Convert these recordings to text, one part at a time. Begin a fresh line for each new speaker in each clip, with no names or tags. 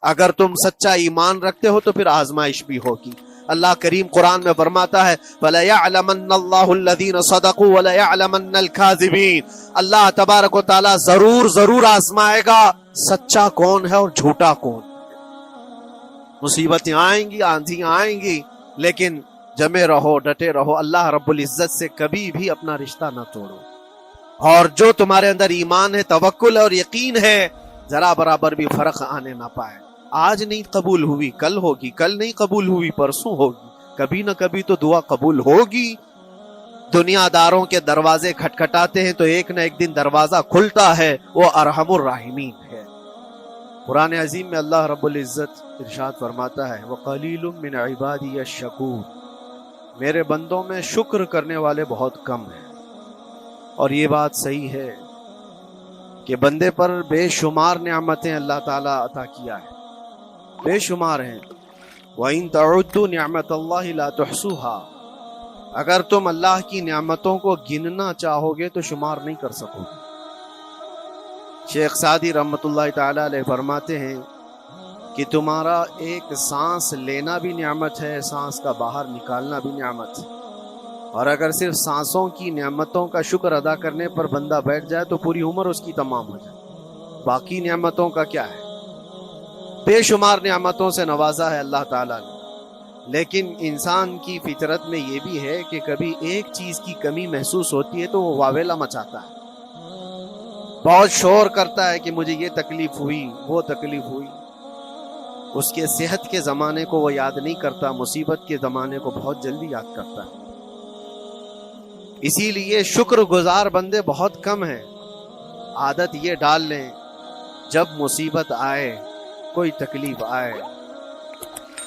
اگر تم سچا ایمان رکھتے ہو تو پھر آزمائش بھی ہوگی. اللہ کریم قرآن میں فرماتا ہے وَلَيَعْلَمَنَّ اللَّهُ الَّذِينَ صَدَقُوا وَلَيَعْلَمَنَّ الْكَاذِبِينَ. اللہ تبارک و تعالیٰ ضرور آزمائے گا سچا کون ہے اور جھوٹا کون. مصیبتیں آئیں گی، آندھیاں آئیں گی، لیکن جمے رہو، ڈٹے رہو. اللہ رب العزت سے کبھی بھی اپنا رشتہ نہ توڑو. اور جو تمہارے اندر ایمان ہے، توکل اور یقین ہے، ذرا برابر بھی فرق آنے نہ پائے. آج نہیں قبول ہوئی کل ہوگی، کل نہیں قبول ہوئی پرسوں ہوگی، کبھی نہ کبھی تو دعا قبول ہوگی. دنیا داروں کے دروازے کھٹکھٹاتے ہیں تو ایک نہ ایک دن دروازہ کھلتا ہے، وہ ارحم الراحمین ہے. قرآن عظیم میں اللہ رب العزت ارشاد فرماتا ہے وَقَلِيلٌ مِّنْ عِبَادِيَ الشَّكُورُ. میرے بندوں میں شکر کرنے والے بہت کم ہیں. اور یہ بات صحیح ہے کہ بندے پر بے شمار نعمتیں اللہ تعالیٰ عطا کیا ہے، بے شمار ہیں. وَإِن تَعُدُّوا نِعْمَةَ اللَّهِ لَا تُحْصُوهَا. اگر تم اللہ کی نعمتوں کو گننا چاہو گے تو شمار نہیں کر سکو گے. شیخ سعدی رحمۃ اللہ تعالی علیہ فرماتے ہیں کہ تمہارا ایک سانس لینا بھی نعمت ہے، سانس کا باہر نکالنا بھی نعمت ہے. اور اگر صرف سانسوں کی نعمتوں کا شکر ادا کرنے پر بندہ بیٹھ جائے تو پوری عمر اس کی تمام ہو جائے. باقی نعمتوں کا کیا ہے؟ بے شمار نعمتوں سے نوازا ہے اللہ تعالیٰ نے. لیکن انسان کی فطرت میں یہ بھی ہے کہ کبھی ایک چیز کی کمی محسوس ہوتی ہے تو وہ واویلا مچاتا ہے، بہت شور کرتا ہے کہ مجھے یہ تکلیف ہوئی، وہ تکلیف ہوئی. اس کے صحت کے زمانے کو وہ یاد نہیں کرتا، مصیبت کے زمانے کو بہت جلدی یاد کرتا ہے. اسی لیے شکر گزار بندے بہت کم ہیں. عادت یہ ڈال لیں جب مصیبت آئے، کوئی تکلیف آئے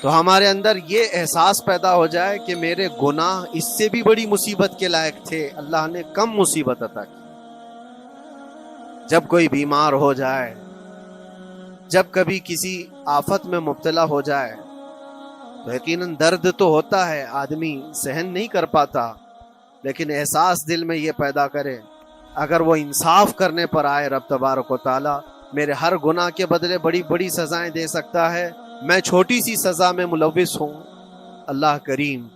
تو ہمارے اندر یہ احساس پیدا ہو جائے کہ میرے گناہ اس سے بھی بڑی مصیبت کے لائق تھے، اللہ نے کم مصیبت عطا کی. جب کوئی بیمار ہو جائے، جب کبھی کسی آفت میں مبتلا ہو جائے تو یقیناً درد تو ہوتا ہے، آدمی سہن نہیں کر پاتا، لیکن احساس دل میں یہ پیدا کرے اگر وہ انصاف کرنے پر آئے رب تبارک و تعالی میرے ہر گناہ کے بدلے بڑی بڑی سزائیں دے سکتا ہے، میں چھوٹی سی سزا میں ملوث ہوں. اللہ کریم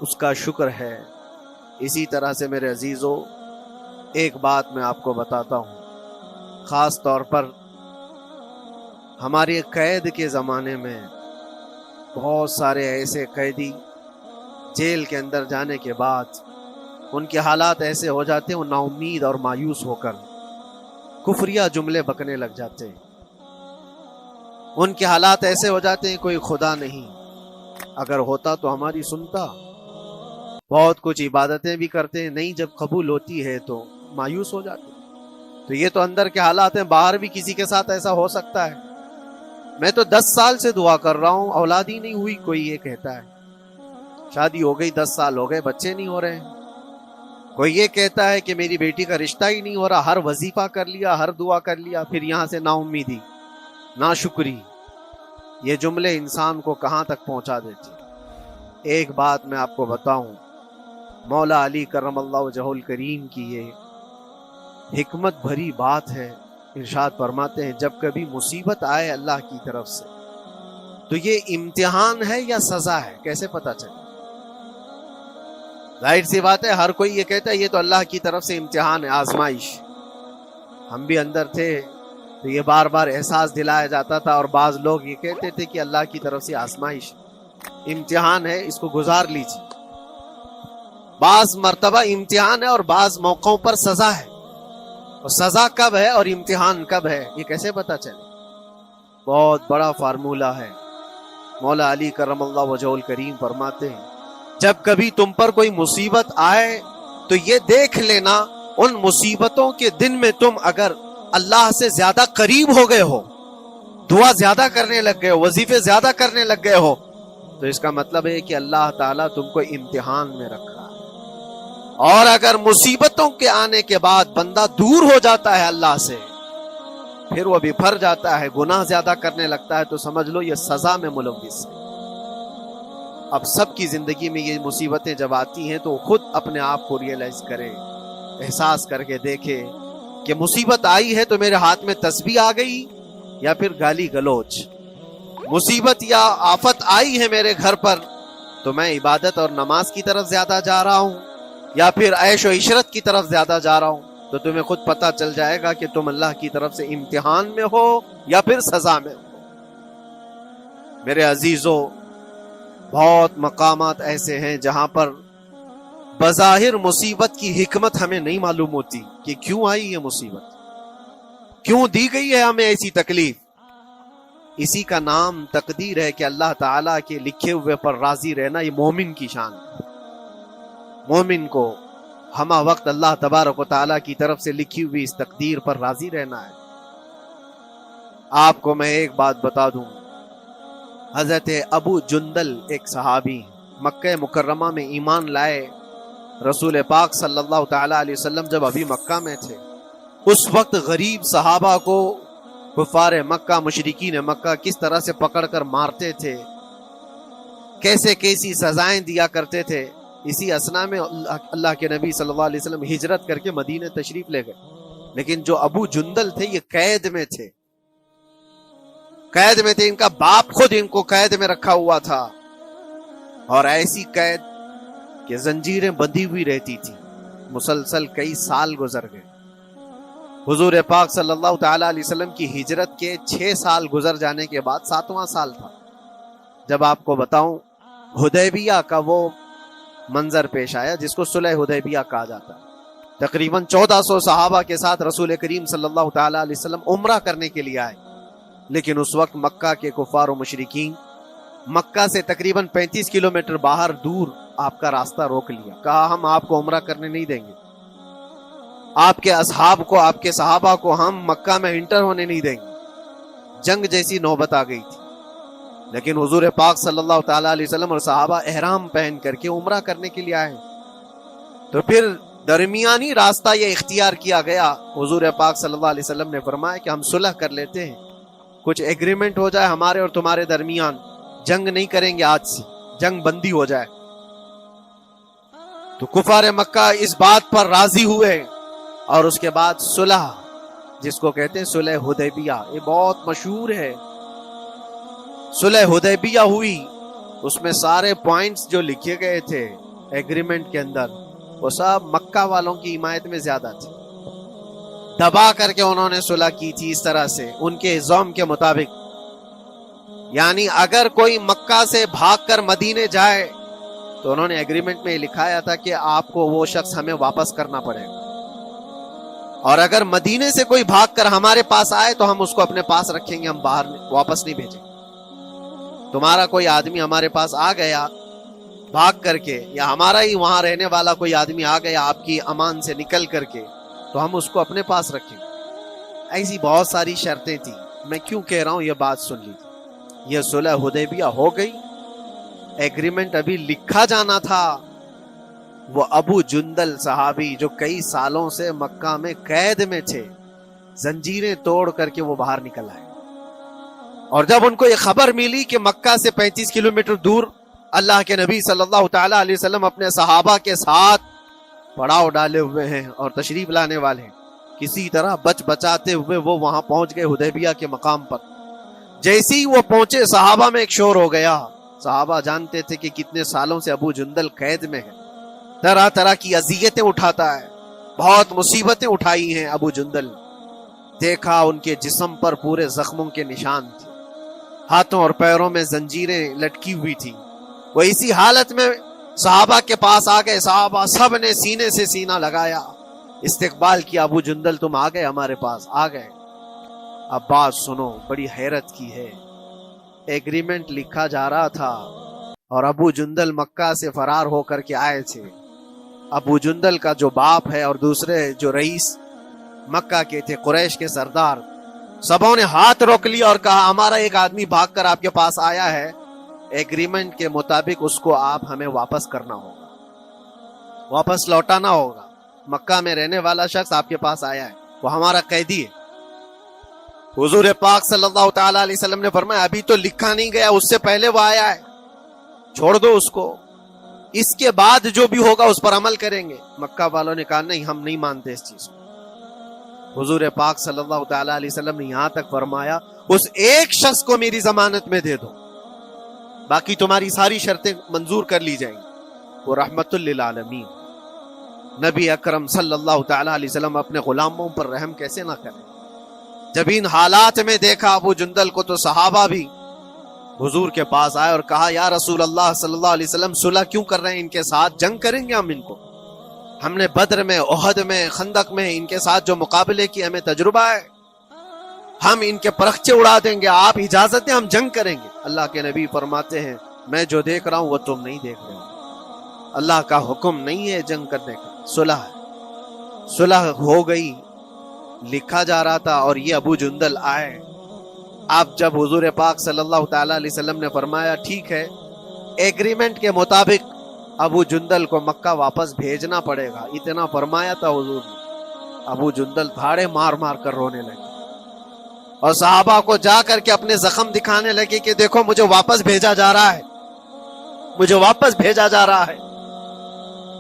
اس کا شکر ہے. اسی طرح سے میرے عزیزو ایک بات میں آپ کو بتاتا ہوں، خاص طور پر ہمارے قید کے زمانے میں بہت سارے ایسے قیدی جیل کے اندر جانے کے بعد ان کے حالات ایسے ہو جاتے ہیں، وہ نا امید اور مایوس ہو کر کفریہ جملے بکنے لگ جاتے ہیں. ان کے حالات ایسے ہو جاتے ہیں کوئی خدا نہیں، اگر ہوتا تو ہماری سنتا. بہت کچھ عبادتیں بھی کرتے ہیں، نہیں جب قبول ہوتی ہے تو مایوس ہو جاتے. تو یہ تو اندر کے حالات ہیں، باہر بھی کسی کے ساتھ ایسا ہو سکتا ہے. میں تو 10 سال سے دعا کر رہا ہوں، اولاد ہی نہیں ہوئی. کوئی یہ کہتا ہے شادی ہو گئی 10 سال ہو گئے، بچے نہیں ہو رہے. کوئی یہ کہتا ہے کہ میری بیٹی کا رشتہ ہی نہیں ہو رہا، ہر وظیفہ کر لیا، ہر دعا کر لیا، پھر یہاں سے نا امیدی، نا شکری. یہ جملے انسان کو کہاں تک پہنچا دیتے. ایک بات میں آپ کو بتاؤں، مولا علی کرم اللہ وجہہ الکریم کی یہ حکمت بھری بات ہے. ارشاد فرماتے ہیں جب کبھی مصیبت آئے اللہ کی طرف سے تو یہ امتحان ہے یا سزا ہے، کیسے پتا چلے؟ ظاہر سی بات ہے ہر کوئی یہ کہتا ہے یہ تو اللہ کی طرف سے امتحان ہے، آزمائش. ہم بھی اندر تھے تو یہ بار بار احساس دلایا جاتا تھا، اور بعض لوگ یہ کہتے تھے کہ اللہ کی طرف سے آزمائش امتحان ہے، اس کو گزار لیجیے. بعض مرتبہ امتحان ہے اور بعض موقعوں پر سزا ہے. اور سزا کب ہے اور امتحان کب ہے یہ کیسے پتا چلے؟ بہت بڑا فارمولہ ہے. مولا علی کرم اللہ وجہہ الکریم فرماتے ہیں جب کبھی تم پر کوئی مصیبت آئے تو یہ دیکھ لینا ان مصیبتوں کے دن میں تم اگر اللہ سے زیادہ قریب ہو گئے ہو، دعا زیادہ کرنے لگ گئے ہو، وظیفے زیادہ کرنے لگ گئے ہو، تو اس کا مطلب ہے کہ اللہ تعالیٰ تم کو امتحان میں رکھ رہا ہے. اور اگر مصیبتوں کے آنے کے بعد بندہ دور ہو جاتا ہے اللہ سے، پھر وہ بفر جاتا ہے، گناہ زیادہ کرنے لگتا ہے، تو سمجھ لو یہ سزا میں ملوث ہے. اب سب کی زندگی میں یہ مصیبتیں جب آتی ہیں تو خود اپنے آپ کو ریئلائز کرے، احساس کر کے دیکھے کہ مصیبت آئی ہے تو میرے ہاتھ میں تسبیح آ گئی یا پھر گالی گلوچ. مصیبت یا آفت آئی ہے میرے گھر پر تو میں عبادت اور نماز کی طرف زیادہ جا رہا ہوں یا پھر عیش و عشرت کی طرف زیادہ جا رہا ہوں, تو تمہیں خود پتہ چل جائے گا کہ تم اللہ کی طرف سے امتحان میں ہو یا پھر سزا میں ہو. میرے عزیزو, بہت مقامات ایسے ہیں جہاں پر بظاہر مصیبت کی حکمت ہمیں نہیں معلوم ہوتی کہ کیوں آئی یہ مصیبت, کیوں دی گئی ہے ہمیں ایسی تکلیف. اسی کا نام تقدیر ہے کہ اللہ تعالیٰ کے لکھے ہوئے پر راضی رہنا یہ مومن کی شان ہے. مومن کو ہمہ وقت اللہ تبارک و تعالیٰ کی طرف سے لکھی ہوئی اس تقدیر پر راضی رہنا ہے. آپ کو میں ایک بات بتا دوں, حضرت ابو جندل ایک صحابی مکہ مکرمہ میں ایمان لائے. رسول پاک صلی اللہ تعالیٰ علیہ وسلم جب ابھی مکہ میں تھے, اس وقت غریب صحابہ کو کفار مکہ, مشرکین مکہ کس طرح سے پکڑ کر مارتے تھے, کیسے کیسی سزائیں دیا کرتے تھے. اسی اسنا میں اللہ کے نبی صلی اللہ علیہ وسلم ہجرت کر کے مدینہ تشریف لے گئے. لیکن جو ابو جندل تھے یہ قید میں تھے, قید میں تھے. ان کا باپ خود ان کو قید میں رکھا ہوا تھا, اور ایسی قید کہ زنجیریں بندھی ہوئی رہتی تھی. مسلسل کئی سال گزر گئے. حضور پاک صلی اللہ تعالی علیہ وسلم کی ہجرت کے 6 سال گزر جانے کے بعد 7واں سال تھا جب آپ کو بتاؤں حدیبیہ کا وہ منظر پیش آیا جس کو صلح حدیبیہ کہا جاتا ہے. تقریباً 1400 صحابہ کے ساتھ رسول کریم صلی اللہ تعالی علیہ وسلم عمرہ کرنے کے لیے آئے. لیکن اس وقت مکہ کے کفار و مشرکین مکہ سے تقریباً 35 کلومیٹر باہر دور آپ کا راستہ روک لیا. کہا ہم آپ کو عمرہ کرنے نہیں دیں گے, آپ کے اصحاب کو, آپ کے صحابہ کو ہم مکہ میں انٹر ہونے نہیں دیں گے. جنگ جیسی نوبت آ گئی تھی. لیکن حضور پاک صلی اللہ تعالی علیہ وسلم اور صحابہ احرام پہن کر کے عمرہ کرنے کے لیے آئے. تو پھر درمیانی راستہ یہ اختیار کیا گیا. حضور پاک صلی اللہ علیہ وسلم نے فرمایا کہ ہم صلح کر لیتے ہیں, کچھ ایگریمنٹ ہو جائے ہمارے اور تمہارے درمیان, جنگ نہیں کریں گے, آج سے جنگ بندی ہو جائے. تو کفار مکہ اس بات پر راضی ہوئے, اور اس کے بعد صلح, جس کو کہتے ہیں صلح حدیبیہ, یہ بہت مشہور ہے. صلح حدیبیہ ہوئی, اس میں سارے پوائنٹس جو لکھے گئے تھے ایگریمنٹ کے اندر وہ سب مکہ والوں کی حمایت میں زیادہ تھے. دبا کر کے انہوں نے صلح کی تھی اس طرح سے ان کے زوم کے مطابق. یعنی اگر کوئی مکہ سے بھاگ کر مدینے جائے تو انہوں نے ایگریمنٹ میں لکھایا تھا کہ آپ کو وہ شخص ہمیں واپس کرنا پڑے گا, اور اگر مدینے سے کوئی بھاگ کر ہمارے پاس آئے تو ہم اس کو اپنے پاس رکھیں گے, ہم باہر واپس نہیں بھیجیں. تمہارا کوئی آدمی ہمارے پاس آ گیا بھاگ کر کے, یا ہمارا ہی وہاں رہنے والا کوئی آدمی آ گیا آپ کی امان سے نکل کر کے, تو ہم اس کو اپنے پاس رکھیں. ایسی بہت ساری شرطیں تھیں. میں کیوں کہہ رہا ہوں یہ بات سن لیجیے. یہ صلح حدیبیہ ہو گئی, ایگریمنٹ ابھی لکھا جانا تھا. وہ ابو جندل صحابی جو کئی سالوں سے مکہ میں قید میں تھے, زنجیریں توڑ کر کے وہ باہر نکل آئے. اور جب ان کو یہ خبر ملی کہ مکہ سے 35 کلومیٹر دور اللہ کے نبی صلی اللہ تعالی علیہ وسلم اپنے صحابہ کے ساتھ پڑاؤ ڈالے ہوئے ہیں اور تشریف لانے والے ہیں, کسی طرح بچ بچاتے ہوئے وہ وہاں پہنچ گئے حدیبیہ کے مقام پر. جیسے ہی وہ پہنچے صحابہ میں ایک شور ہو گیا. صحابہ جانتے تھے کہ کتنے سالوں سے ابو جندل قید میں ہے, طرح طرح کی اذیتیں اٹھاتا ہے, بہت مصیبتیں اٹھائی ہیں ابو جندل. دیکھا ان کے جسم پر پورے زخموں کے نشان تھے, ہاتھوں اور پیروں میں زنجیریں لٹکی ہوئی تھی. وہ اسی حالت میں صحابہ کے پاس آ گئے. صحابہ سب نے سینے سے سینہ لگایا, استقبال کیا. ابو جندل تم آ گئے ہمارے پاس, آ گئے. اب بات سنو, بڑی حیرت کی ہے. ایگریمنٹ لکھا جا رہا تھا اور ابو جندل مکہ سے فرار ہو کر کے آئے تھے. ابو جندل کا جو باپ ہے اور دوسرے جو رئیس مکہ کے تھے, قریش کے سردار, سبوں نے ہاتھ روک لیا اور کہا ہمارا ایک آدمی بھاگ کر آپ کے پاس آیا ہے, ایگریمنٹ کے مطابق اس کو آپ ہمیں واپس کرنا ہوگا, واپس لوٹانا ہوگا. مکہ میں رہنے والا شخص آپ کے پاس آیا ہے, وہ ہمارا قیدی ہے. حضور پاک صلی اللہ تعالی علیہ وسلم نے فرمایا ابھی تو لکھا نہیں گیا, اس سے پہلے وہ آیا ہے, چھوڑ دو اس کو, اس کے بعد جو بھی ہوگا اس پر عمل کریں گے. مکہ والوں نے کہا نہیں, ہم نہیں مانتے اس چیز کو. حضور پاک صلی اللہ تعالی علیہ وسلم نے یہاں تک فرمایا اس ایک شخص کو میری ضمانت میں دے دو، باقی تمہاری ساری شرطیں منظور کر لی جائیں گی۔ وہ رحمت للعالمین نبی اکرم صلی اللہ تعالی علیہ وسلم اپنے غلاموں پر رحم کیسے نہ کریں؟ جب ان حالات میں دیکھا ابو جندل کو تو صحابہ بھی حضور کے پاس آئے اور کہا یا رسول اللہ صلی اللہ علیہ وسلم صلح کیوں کر رہے ہیں؟ ان کے ساتھ جنگ کریں گے ہم نے بدر میں، احد میں، خندق میں ان کے ساتھ جو مقابلے کی ہمیں تجربہ ہے، ہم ان کے پرخچے اڑا دیں گے، آپ اجازت دیں ہم جنگ کریں گے۔ اللہ کے نبی فرماتے ہیں میں جو دیکھ رہا ہوں وہ تم نہیں دیکھ رہے ہو، اللہ کا حکم نہیں ہے جنگ کرنے کا، صلح ہے۔ صلح ہو گئی، لکھا جا رہا تھا، اور یہ ابو جندل آئے۔ اب جب حضور پاک صلی اللہ تعالی علیہ وسلم نے فرمایا ٹھیک ہے، ایگریمنٹ کے مطابق ابو جندل کو مکہ واپس بھیجنا پڑے گا، اتنا فرمایا تھا حضور نے، ابو جندل دھاڑے مار مار کر رونے لگے اور صحابہ کو جا کر کے اپنے زخم دکھانے لگے کہ دیکھو مجھے واپس بھیجا جا رہا ہے، مجھے واپس بھیجا جا رہا ہے۔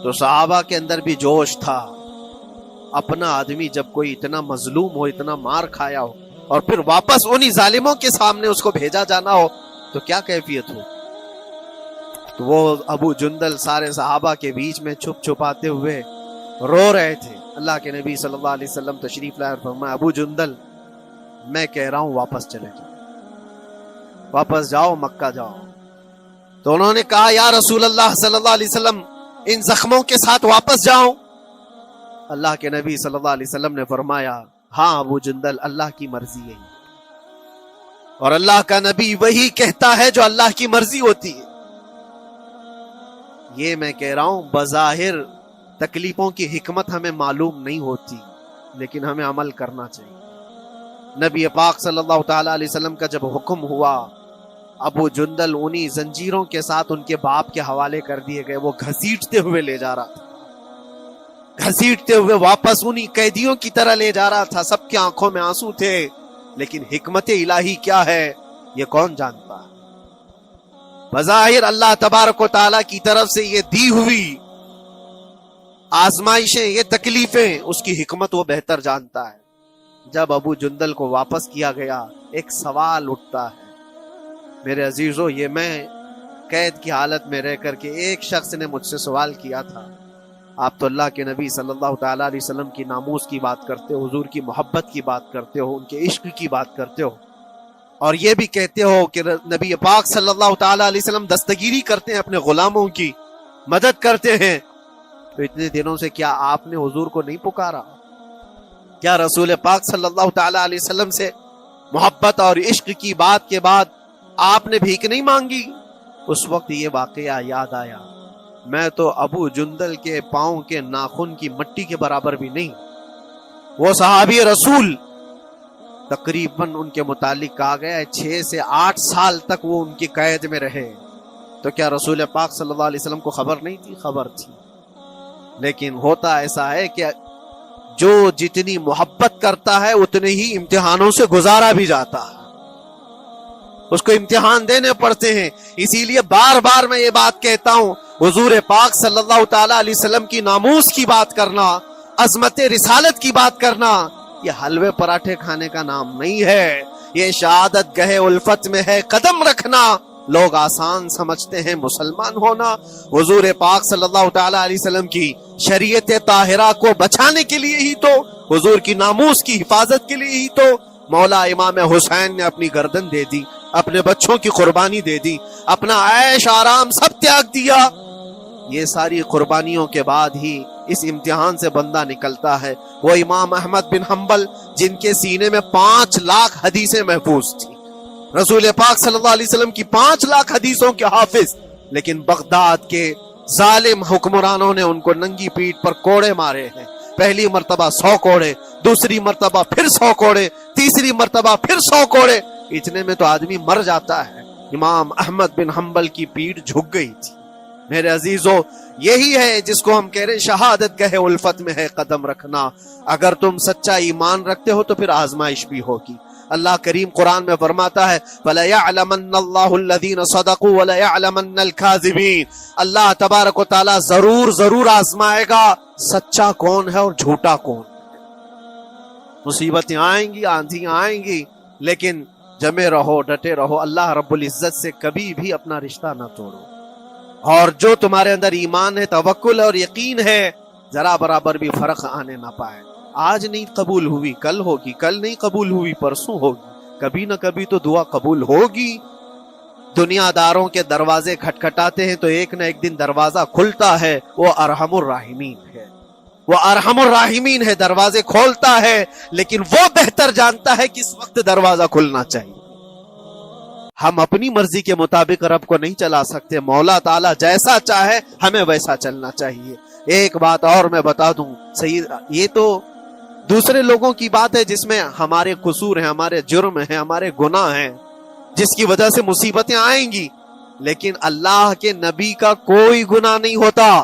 تو صحابہ کے اندر بھی جوش تھا، اپنا آدمی جب کوئی اتنا مظلوم ہو، اتنا مار کھایا ہو، اور پھر واپس انہی ظالموں کے سامنے اس کو بھیجا جانا ہو تو کیا کیفیت ہو۔ تو وہ ابو جندل سارے صحابہ کے بیچ میں چھپ چھپاتے ہوئے رو رہے تھے۔ اللہ کے نبی صلی اللہ علیہ وسلم تشریف لائے اور فرمایا ابو جندل میں کہہ رہا ہوں واپس چلے جاؤ، واپس جاؤ، مکہ جاؤ۔ تو انہوں نے کہا یا رسول اللہ صلی اللہ علیہ وسلم ان زخموں کے ساتھ واپس جاؤں؟ اللہ کے نبی صلی اللہ علیہ وسلم نے فرمایا ہاں ابو جندل اللہ کی مرضی ہے، اور اللہ کا نبی وہی کہتا ہے جو اللہ کی مرضی ہوتی ہے۔ یہ میں کہہ رہا ہوں بظاہر تکلیفوں کی حکمت ہمیں معلوم نہیں ہوتی، لیکن ہمیں عمل کرنا چاہیے۔ نبی پاک صلی اللہ تعالی علیہ وسلم کا جب حکم ہوا، ابو جندل انہی زنجیروں کے ساتھ ان کے باپ کے حوالے کر دیے گئے، وہ گھسیٹتے ہوئے لے جا رہا تھا، گھسیٹتے ہوئے واپس انہی قیدیوں کی طرح لے جا رہا تھا۔ سب کی آنکھوں میں آنسو تھے، لیکن حکمت الہی کیا ہے یہ کون جانتا ہے؟ بظاہر اللہ تبارک و تعالیٰ کی طرف سے یہ دی ہوئی آزمائشیں، یہ تکلیفیں، اس کی حکمت وہ بہتر جانتا ہے۔ جب ابو جندل کو واپس کیا گیا، ایک سوال اٹھتا ہے میرے عزیزو، یہ میں قید کی حالت میں رہ کر کے ایک شخص نے مجھ سے سوال کیا تھا، آپ تو اللہ کے نبی صلی اللہ تعالی علیہ وسلم کی ناموس کی بات کرتے ہو، حضور کی محبت کی بات کرتے ہو، ان کے عشق کی بات کرتے ہو، اور یہ بھی کہتے ہو کہ نبی پاک صلی اللہ تعالی علیہ وسلم دستگیری کرتے ہیں، اپنے غلاموں کی مدد کرتے ہیں، تو اتنے دنوں سے کیا آپ نے حضور کو نہیں پکارا؟ کیا رسول پاک صلی اللہ تعالی علیہ وسلم سے محبت اور عشق کی بات کے بعد آپ نے بھیک نہیں مانگی؟ اس وقت یہ واقعہ یاد آیا، میں تو ابو جندل کے پاؤں کے ناخن کی مٹی کے برابر بھی نہیں۔ وہ صحابی رسول تقریباً ان کے متعلق کہا گیا ہے 6 سے 8 سال تک وہ ان کی قید میں رہے، تو کیا رسول پاک صلی اللہ علیہ وسلم کو خبر نہیں تھی؟ خبر تھی، لیکن ہوتا ایسا ہے کہ جو جتنی محبت کرتا ہے اتنے ہی امتحانوں سے گزارا بھی جاتا ہے، اس کو امتحان دینے پڑتے ہیں۔ اسی لیے بار بار میں یہ بات کہتا ہوں، حضور پاک صلی اللہ تعالی علیہ وسلم کی ناموس کی بات کرنا، عظمت رسالت کی بات کرنا، یہ حلوے پراٹھے کھانے کا نام نہیں ہے، یہ شہادت گہے الفت میں ہے قدم رکھنا۔ لوگ آسان سمجھتے ہیں مسلمان ہونا، حضور پاک صلی اللہ تعالی علیہ وسلم کی شریعت طاہرہ کو بچانے کے لیے ہی تو، حضور کی ناموس کی حفاظت کے لیے ہی تو مولا امام حسین نے اپنی گردن دے دی، اپنے بچوں کی قربانی دے دی، اپنا عیش آرام سب تیاگ دیا۔ یہ ساری قربانیوں کے بعد ہی اس امتحان سے بندہ نکلتا ہے۔ وہ امام احمد بن حنبل جن کے سینے میں 5 لاکھ حدیثیں محفوظ تھی، رسول پاک صلی اللہ علیہ وسلم کی 5 لاکھ حدیثوں کے حافظ، لیکن بغداد کے ظالم حکمرانوں نے ان کو ننگی پیٹھ پر کوڑے مارے ہیں، پہلی مرتبہ 100 کوڑے، دوسری مرتبہ پھر 100 کوڑے، تیسری مرتبہ پھر 100 کوڑے، اتنے میں تو آدمی مر جاتا ہے۔ امام احمد بن حنبل کی پیٹھ جھک گئی تھی۔ میرے عزیزو، یہی ہے جس کو ہم کہہ رہے شہادت گہے الفت میں ہے قدم رکھنا۔ اگر تم سچا ایمان رکھتے ہو تو پھر آزمائش بھی ہوگی۔ اللہ کریم قرآن میں فرماتا ہے وَلَيَعْلَمَنَّ اللَّهُ الَّذِينَ صَدَقُوا وَلَيَعْلَمَنَّ الْكَاذِبِينَ۔ اللہ تبارک و تعالیٰ ضرور آزمائے گا سچا کون ہے اور جھوٹا کون۔ مصیبتیں آئیں گی، آندھیاں آئیں گی، لیکن جمے رہو ڈٹے رہو, اللہ رب العزت سے کبھی بھی اپنا رشتہ نہ توڑو, اور جو تمہارے اندر ایمان ہے, توکل اور یقین ہے, ذرا برابر بھی فرق آنے نہ پائے. آج نہیں قبول ہوئی کل ہوگی, کل نہیں قبول ہوئی پرسوں ہوگی, کبھی نہ کبھی تو دعا قبول ہوگی. دنیا داروں کے دروازے کھٹکھٹاتے ہیں تو ایک نہ ایک دن دروازہ کھلتا ہے, وہ ارحم الراحمین ہے, وہ ارحم الراحمین ہے, دروازے کھولتا ہے, لیکن وہ بہتر جانتا ہے کس وقت دروازہ کھلنا چاہیے. ہم اپنی مرضی کے مطابق رب کو نہیں چلا سکتے, مولا تعالیٰ جیسا چاہے ہمیں ویسا چلنا چاہیے. ایک بات اور میں بتا دوں سید, یہ تو دوسرے لوگوں کی بات ہے جس میں ہمارے قصور ہیں, ہمارے جرم ہیں, ہمارے گناہ ہیں, جس کی وجہ سے مصیبتیں آئیں گی, لیکن اللہ کے نبی کا کوئی گناہ نہیں ہوتا.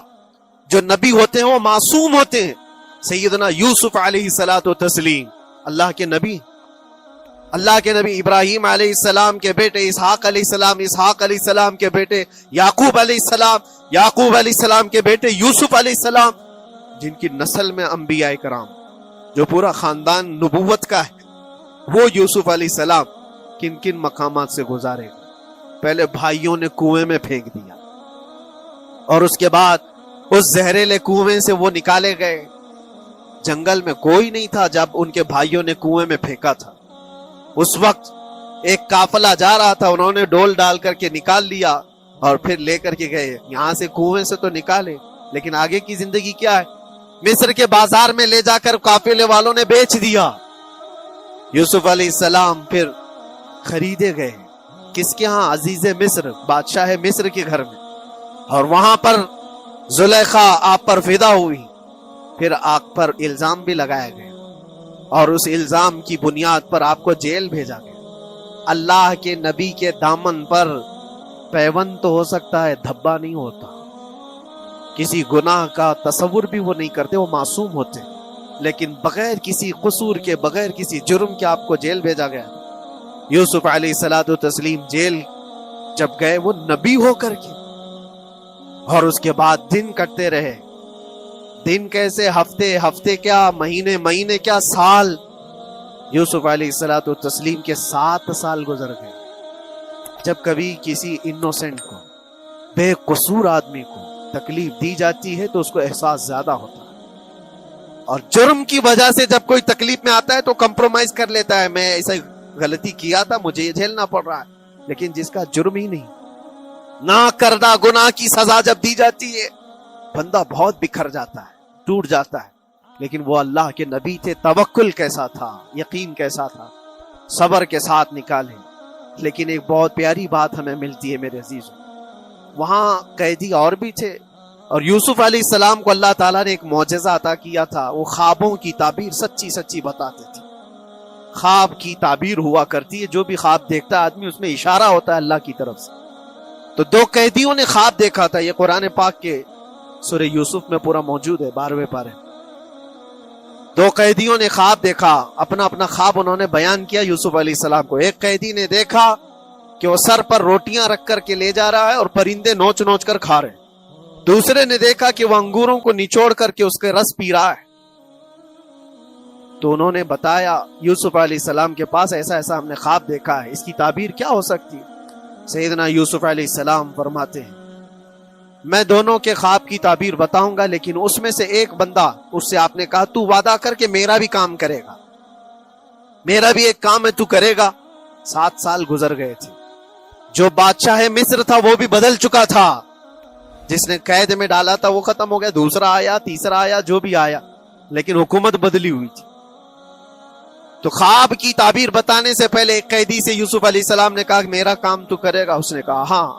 جو نبی ہوتے ہیں وہ معصوم ہوتے ہیں. سیدنا یوسف علیہ الصلوۃ والتسلیم اللہ کے نبی ابراہیم علیہ السلام کے بیٹے اسحاق علیہ السلام, اسحاق علیہ السلام کے بیٹے یعقوب علیہ السلام, یعقوب علیہ السلام کے بیٹے یوسف علیہ السلام, جن کی نسل میں انبیاء کرام جو پورا خاندان نبوت کا ہے, وہ یوسف علیہ السلام کن کن مقامات سے گزارے گئے. پہلے بھائیوں نے کنویں میں پھینک دیا, اور اس کے بعد اس زہریلے کنویں سے وہ نکالے گئے. جنگل میں کوئی نہیں تھا جب ان کے بھائیوں نے کنویں میں پھینکا تھا. اس وقت ایک قافلہ جا رہا تھا, انہوں نے ڈول ڈال کر کے نکال لیا اور پھر لے کر کے گئے. یہاں سے کنویں سے تو نکالے, لیکن آگے کی زندگی کیا ہے؟ مصر کے بازار میں لے جا کر قافلے والوں نے بیچ دیا. یوسف علیہ السلام پھر خریدے گئے. کس کے ہاں؟ عزیز مصر, بادشاہ مصر کے گھر میں, اور وہاں پر زلیخا آپ پر فدا ہوئی. پھر آپ پر الزام بھی لگایا گیا, اور اس الزام کی بنیاد پر آپ کو جیل بھیجا گیا. اللہ کے نبی کے دامن پر پیوند تو ہو سکتا ہے, دھبا نہیں ہوتا. کسی گناہ کا تصور بھی وہ نہیں کرتے, وہ معصوم ہوتے, لیکن بغیر کسی قصور کے, بغیر کسی جرم کے آپ کو جیل بھیجا گیا. یوسف علیہ الصلوۃ والتسلیم جیل جب گئے, وہ نبی ہو کر کے, اور اس کے بعد دن کٹتے رہے. دن کیسے, ہفتے کیا, مہینے کیا, سال. یوسف علیہ الصلوۃ والتسلیم کے 7 سال گزر گئے. جب کبھی کسی انوسنٹ کو, بے قصور آدمی کو تکلیف دی جاتی ہے تو اس کو احساس زیادہ ہوتا ہے, اور جرم کی وجہ سے جب کوئی تکلیف میں آتا ہے تو کمپرومائز کر لیتا ہے, میں ایسا غلطی کیا تھا, مجھے یہ جھیلنا پڑ رہا ہے. لیکن جس کا جرم ہی نہیں, نہ کردہ گناہ کی سزا جب دی جاتی ہے, بندہ بہت بکھر جاتا ہے, ٹوٹ جاتا ہے. لیکن وہ اللہ کے نبی تھے, توکل کیسا تھا, یقین کیسا تھا, صبر کے ساتھ نکالے. لیکن ایک بہت پیاری بات ہمیں ملتی ہے میرے عزیزوں, وہاں قیدی اور بھی تھے, اور یوسف علیہ السلام کو اللہ تعالیٰ نے ایک معجزہ عطا کیا تھا. وہ خوابوں کی تعبیر سچی بتاتے تھے. خواب کی تعبیر ہوا کرتی ہے, جو بھی خواب دیکھتا ہے آدمی اس میں اشارہ ہوتا ہے اللہ کی طرف سے. تو 2 قیدیوں نے خواب دیکھا تھا, یہ قرآن پاک کے سورہ یوسف میں پورا موجود ہے, 12ویں پارے. 2 قیدیوں نے خواب دیکھا, اپنا خواب انہوں نے بیان کیا یوسف علیہ السلام کو. ایک قیدی نے دیکھا کہ وہ سر پر روٹیاں رکھ کر کے لے جا رہا ہے اور پرندے نوچ کر کھا رہے. دوسرے نے دیکھا کہ وہ انگوروں کو نچوڑ کر کے اس کے رس پی رہا ہے. تو انہوں نے بتایا یوسف علیہ السلام کے پاس, ایسا ہم نے خواب دیکھا ہے, اس کی تعبیر کیا ہو سکتی ہے؟ سیدنا یوسف علیہ السلام فرماتے ہیں, میں دونوں کے خواب کی تعبیر بتاؤں گا, لیکن اس میں سے ایک بندہ, اس سے آپ نے کہا تو وعدہ کر کے میرا بھی کام کرے گا, میرا بھی ایک کام ہے تو کرے گا. 7 سال گزر گئے تھے. جو بادشاہ مصر تھا وہ بھی بدل چکا تھا, جس نے قید میں ڈالا تھا وہ ختم ہو گیا, دوسرا آیا, تیسرا آیا, جو بھی آیا, لیکن حکومت بدلی ہوئی تھی. تو خواب کی تعبیر بتانے سے پہلے ایک قیدی سے یوسف علیہ السلام نے کہا کہ میرا کام تو کرے گا. اس نے کہا ہاں,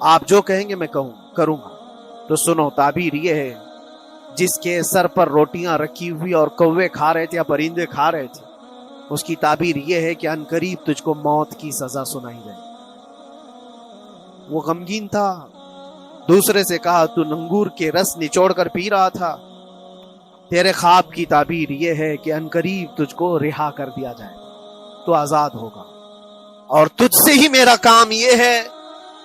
آپ جو کہیں گے میں کروں گا. تو سنو, تعبیر یہ ہے, جس کے سر پر روٹیاں رکھی ہوئی اور کوے کھا رہے تھے یا پرندے کھا رہے تھے, اس کی تعبیر یہ ہے کہ عنقریب تجھ کو موت کی سزا سنائی جائے. وہ غمگین تھا. دوسرے سے کہا تو انگور کے رس نچوڑ کر پی رہا تھا, تیرے خواب کی تعبیر یہ ہے کہ عنقریب تجھ کو رہا کر دیا جائے, تو آزاد ہوگا, اور تجھ سے ہی میرا کام یہ ہے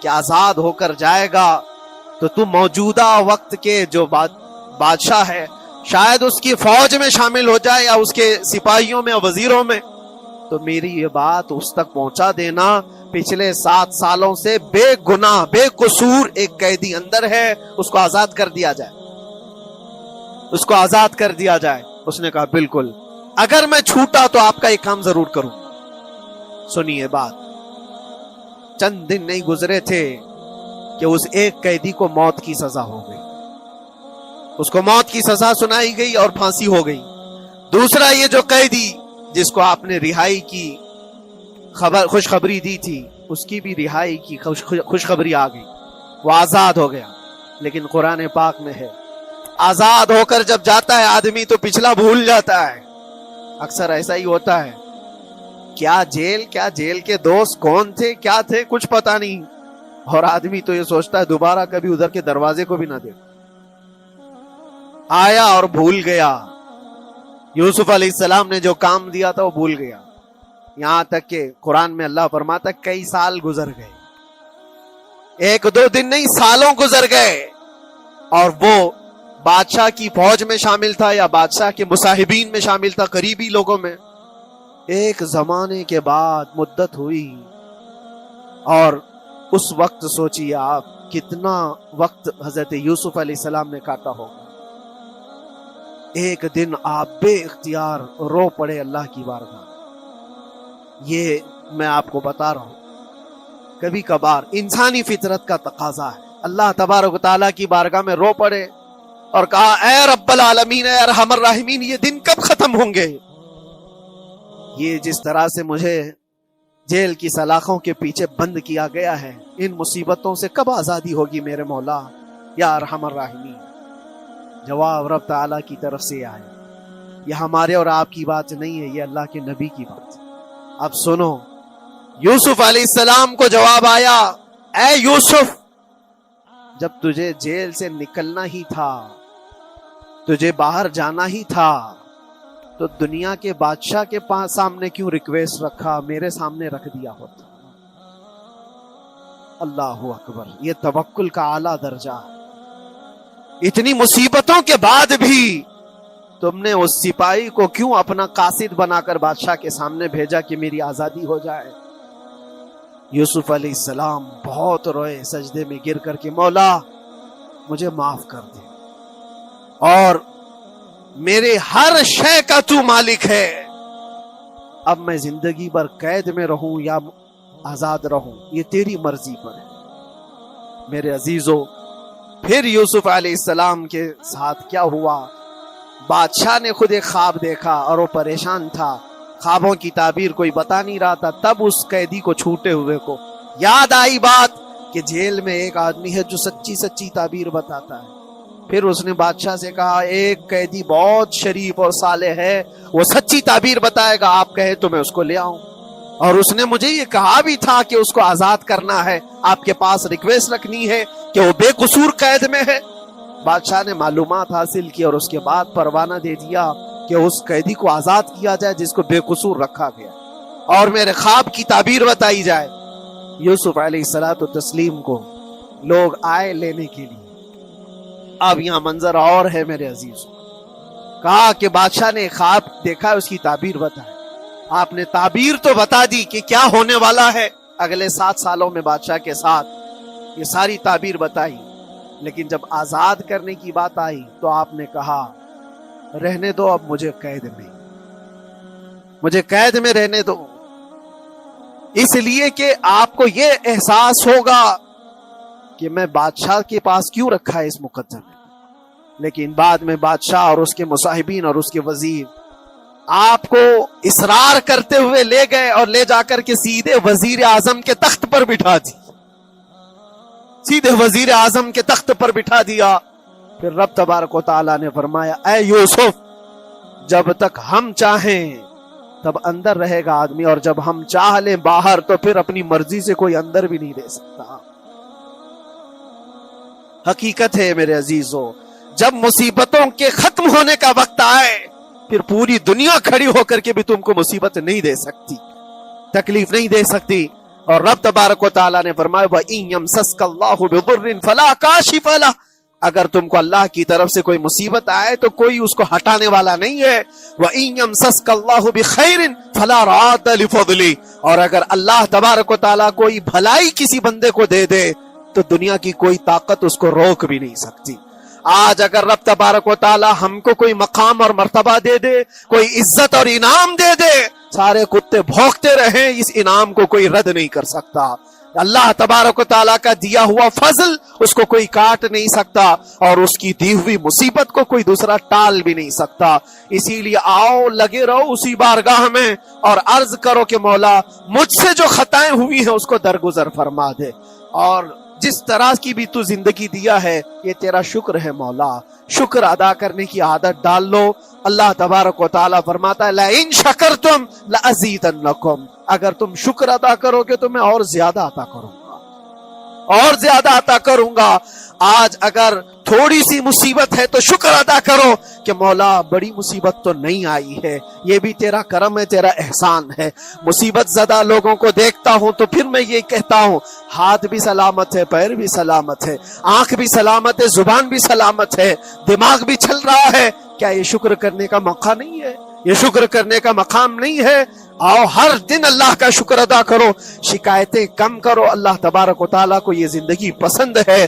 کہ آزاد ہو کر جائے گا تو تو موجودہ وقت کے جو بادشاہ ہے, شاید اس کی فوج میں شامل ہو جائے یا اس کے سپاہیوں میں, وزیروں میں, تو میری یہ بات اس تک پہنچا دینا، پچھلے 7 سالوں سے بے گناہ بے قصور ایک قیدی اندر ہے، اس کو آزاد کر دیا جائے، اس کو آزاد کر دیا جائے۔ اس نے کہا بالکل، اگر میں چھوٹا تو آپ کا ایک کام ضرور کروں۔ سنیے بات، چند دن نہیں گزرے تھے کہ اس ایک قیدی کو موت کی سزا ہو گئی، اس کو موت کی سزا سنائی گئی اور پھانسی ہو گئی۔ دوسرا یہ جو قیدی جس کو آپ نے رہائی کی خوشخبری دی تھی، اس کی بھی رہائی کی خوشخبری آ گئی، وہ آزاد ہو گیا۔ لیکن قرآن پاک میں ہے، آزاد ہو کر جب جاتا ہے آدمی تو پچھلا بھول جاتا ہے۔ اکثر ایسا ہی ہوتا ہے، کیا جیل کے دوست کون تھے کیا تھے کچھ پتا نہیں، اور آدمی تو یہ سوچتا ہے دوبارہ کبھی ادھر کے دروازے کو بھی نہ دے۔ آیا اور بھول گیا، یوسف علیہ السلام نے جو کام دیا تھا وہ بھول گیا، یہاں تک کہ قرآن میں اللہ فرماتا کئی سال گزر گئے، 1-2 دن نہیں، سالوں گزر گئے، اور وہ بادشاہ کی فوج میں شامل تھا یا بادشاہ کے مصاحبین میں شامل تھا، قریبی لوگوں میں۔ ایک زمانے کے بعد مدت ہوئی، اور اس وقت سوچیے آپ کتنا وقت حضرت یوسف علیہ السلام نے کاٹا ہوگا۔ ایک دن آپ بے اختیار رو پڑے اللہ کی بارگاہ۔ یہ میں آپ کو بتا رہا ہوں، کبھی کبھار انسانی فطرت کا تقاضا ہے، اللہ تبارک و تعالیٰ کی بارگاہ میں رو پڑے اور کہا اے رب العالمین، اے ارحم الراحمین، یہ دن کب ختم ہوں گے؟ یہ جس طرح سے مجھے جیل کی سلاخوں کے پیچھے بند کیا گیا ہے، ان مصیبتوں سے کب آزادی ہوگی میرے مولا یا ارحم الراحمین؟ جواب رب تعالیٰ کی طرف سے آئے، یہ ہمارے اور آپ کی بات نہیں ہے، یہ اللہ کے نبی کی بات ہے۔ اب سنو، یوسف علیہ السلام کو جواب آیا، اے یوسف، جب تجھے جیل سے نکلنا ہی تھا، تجھے باہر جانا ہی تھا، تو دنیا کے بادشاہ کے پاس سامنے کیوں ریکویسٹ رکھا، میرے سامنے رکھ دیا ہوتا۔ اللہ اکبر، یہ توکل کا اعلیٰ درجہ ہے۔ اتنی مصیبتوں کے بعد بھی تم نے اس سپاہی کو کیوں اپنا قاصد بنا کر بادشاہ کے سامنے بھیجا کہ میری آزادی ہو جائے؟ یوسف علیہ السلام بہت روئے، سجدے میں گر کر کے مولا مجھے معاف کر دے، اور میرے ہر شے کا تو مالک ہے، اب میں زندگی بھر قید میں رہوں یا آزاد رہوں یہ تیری مرضی پر ہے۔ میرے عزیزو، پھر یوسف علیہ السلام کے ساتھ کیا ہوا؟ بادشاہ نے خود ایک خواب دیکھا اور وہ پریشان تھا، خوابوں کی تعبیر کوئی بتا نہیں رہا تھا۔ تب اس قیدی کو چھوٹے ہوئے کو یاد آئی بات کہ جیل میں ایک آدمی ہے جو سچی تعبیر بتاتا ہے۔ پھر اس نے بادشاہ سے کہا ایک قیدی بہت شریف اور صالح ہے، وہ سچی تعبیر بتائے گا، آپ کہے تو میں اس کو لے آؤں۔ اور اس نے مجھے یہ کہا بھی تھا کہ اس کو آزاد کرنا ہے، آپ کے پاس ریکویسٹ رکھنی ہے کہ وہ بے قصور قید میں ہے۔ بادشاہ نے معلومات حاصل کی اور اس کے بعد پروانہ دے دیا کہ اس قیدی کو آزاد کیا جائے جس کو بے قصور رکھا گیا، اور میرے خواب کی تعبیر بتائی جائے۔ یوسف علیہ الصلوۃ والتسلیم کو لوگ آئے لینے کے لیے۔ اب یہاں منظر اور ہے میرے عزیز، کہا کہ بادشاہ نے خواب دیکھا، اس کی تعبیر بتائی۔ آپ نے تعبیر تو بتا دی کہ کیا ہونے والا ہے اگلے 7 سالوں میں بادشاہ کے ساتھ، یہ ساری تعبیر بتائی، لیکن جب آزاد کرنے کی بات آئی تو آپ نے کہا رہنے دو، اب مجھے قید میں رہنے دو، اس لیے کہ آپ کو یہ احساس ہوگا کہ میں بادشاہ کے پاس کیوں رکھا ہے اس مقدمے میں۔ لیکن بعد میں بادشاہ اور اس کے مصاحبین اور اس کے وزیر آپ کو اصرار کرتے ہوئے لے گئے اور لے جا کر کے سیدھے وزیر اعظم کے تخت پر بٹھا دی، سیدھے وزیر اعظم کے تخت پر بٹھا دیا۔ پھر رب تبارک و تعالیٰ نے فرمایا اے یوسف، جب تک ہم چاہیں تب اندر رہے گا آدمی، اور جب ہم چاہ لیں باہر تو پھر اپنی مرضی سے کوئی اندر بھی نہیں دے سکتا۔ حقیقت ہے میرے عزیزو، جب مصیبتوں کے ختم ہونے کا وقت آئے پھر پوری دنیا کھڑی ہو کر کے بھی تم کو مصیبت نہیں دے سکتی، تکلیف نہیں دے سکتی۔ اور رب تبارک و تعالیٰ نے فرمایا وَإِن يَمْسَسْكَ اللَّهُ بِضُرٍّ فَلَا كَاشِفَ لَهُ، اگر تم کو اللہ کی طرف سے کوئی مصیبت آئے تو کوئی اس کو ہٹانے والا نہیں ہے. وَإِن يَمْسَسْكَ اللَّهُ بِخَيْرٍ فَلَا رَادَّ لِفَضْلِهِ, اور اگر اللہ تبارک و تعالیٰ کوئی بھلائی کسی بندے کو دے دے تو دنیا کی کوئی طاقت اس کو روک بھی نہیں سکتی. آج اگر رب تبارک و تعالیٰ ہم کو کوئی مقام اور مرتبہ دے دے, کوئی عزت اور انعام دے دے, سارے کتے بھونکتے رہیں, اس انعام کو کوئی رد نہیں کر سکتا. اللہ تبارک و تعالیٰ کا دیا ہوا فضل اس کو کوئی کاٹ نہیں سکتا, اور اس کی دی ہوئی مصیبت کو کوئی دوسرا ٹال بھی نہیں سکتا. اسی لیے آؤ لگے رہو اسی بارگاہ میں اور عرض کرو کہ مولا مجھ سے جو خطائیں ہوئی ہیں اس کو درگزر فرما دے, اور جس طرح کی بھی تو زندگی دیا ہے یہ تیرا شکر ہے مولا. شکر ادا کرنے کی عادت ڈال لو. اللہ تبارک و تعالیٰ فرماتا ہے لَإِن شَكَرْتُمْ لَأَزِيدَنَّكُمْ, اگر تم شکر ادا کرو گے تو میں اور زیادہ عطا کروں گا, اور زیادہ عطا کروں گا. آج اگر تھوڑی سی مصیبت ہے تو شکر ادا کرو کہ مولا بڑی مصیبت تو نہیں آئی ہے, یہ بھی تیرا کرم ہے, تیرا احسان ہے. مصیبت زدہ لوگوں کو دیکھتا ہوں تو پھر میں یہ کہتا ہوں ہاتھ بھی سلامت ہے, پیر بھی سلامت ہے, آنکھ بھی سلامت ہے, زبان بھی سلامت ہے, دماغ بھی چل رہا ہے. کیا یہ شکر کرنے کا موقع نہیں ہے؟ یہ شکر کرنے کا مقام نہیں ہے؟ آؤ ہر دن اللہ کا شکر ادا کرو, شکایتیں کم کرو. اللہ تبارک و تعالیٰ کو یہ زندگی پسند ہے.